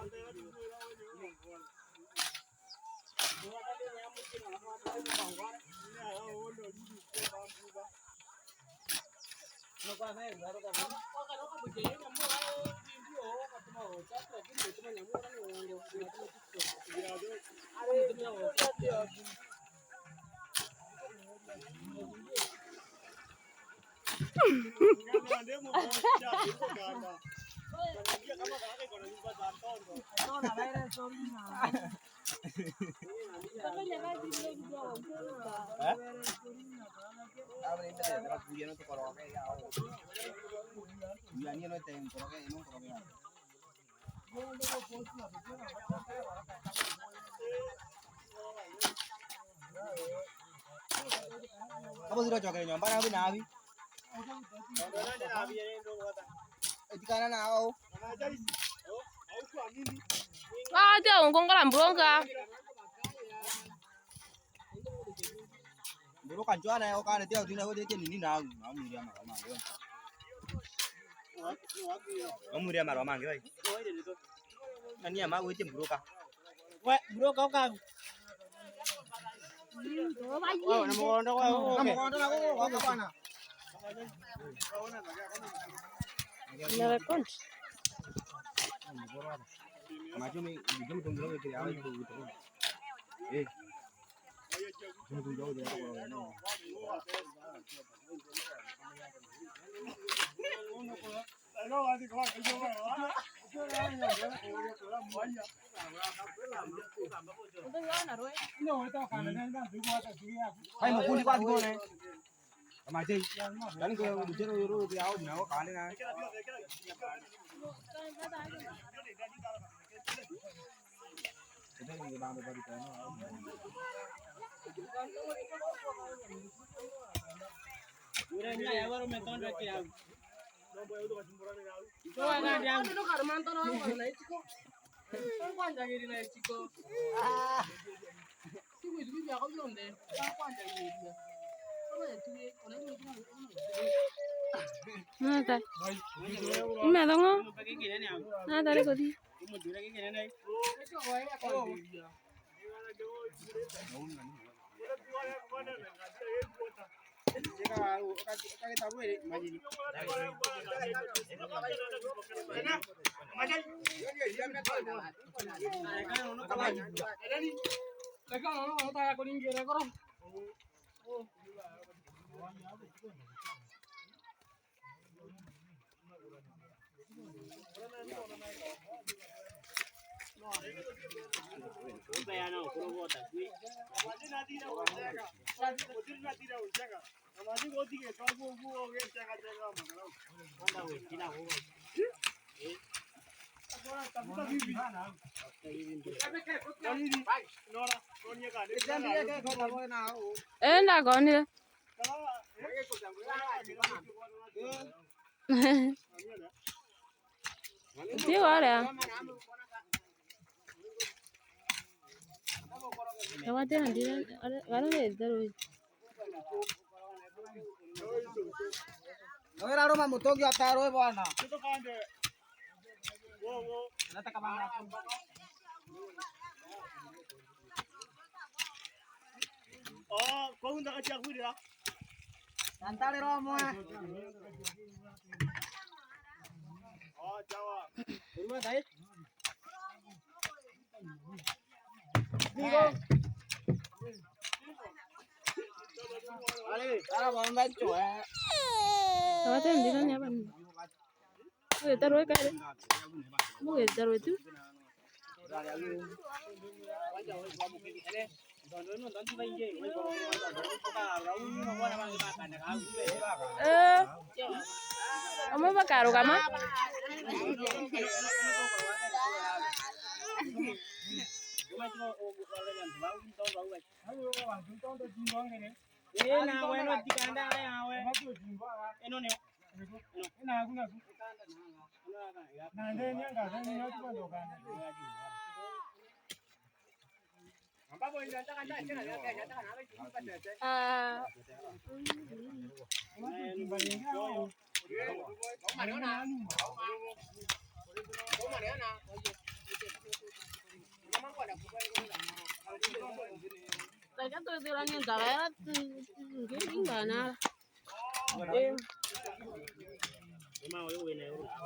Apa sudah coba nyampe nabi nabi? Di kanan aku. Ah, dia ngomong kalau belum kah? Buru kan cuan aku kan dia udah aku dia ini nabi. Kamu dia marah mang gitu. Kan dia mau itu buru kah? Weh, bro kau kan. Oh, nama kondo aku. Kamu kontol aku apa mana? Merekon. Maju mi jam tunggu lagi kiri awal itu gitu. Tunggu jauh dia kalau. Hai mau kulit kuat gue nih. Maju. Jangan kau bicara dulu dia awal nak kali nak. Kita ini bang berbagi tanah. Udah ni ya baru meton lagi ya. Itu ada dia. Itu kan mantan orang mana itu? Kan kuanja gini lah itu. Itu dia kau bilang deh. Kan kuanja gini. Nada. Ini ada ngom. Pakai gini ni aku. Nada ada kodi. Kamu jual lagi gini ni. Enda koni. Dia ada. Kamu ada nanti ada kalau ada terus. Oke, lalu mau mutok ya taruh mana? Itu kan deh. Wow. Nanti kapan aku? Oh, kau hendak kerja aku dia. Nanti romo. Oh, Jawa. Rumah tadi. Ale, cara mau baca ya. Kamu ada nanti kan apa? Mau taruh kaya. Mau taruh itu. Kamu apa karo kamu? Na bueno tikanda ya we. Eno ne. Ina kuna. Na ndeni anga ndani ya tuko kana. Ambapo inataka kanda tena ya nataka na wewe kupata. Ah. Mariana. cái tôi là nhân tạo ấy cái gì mà na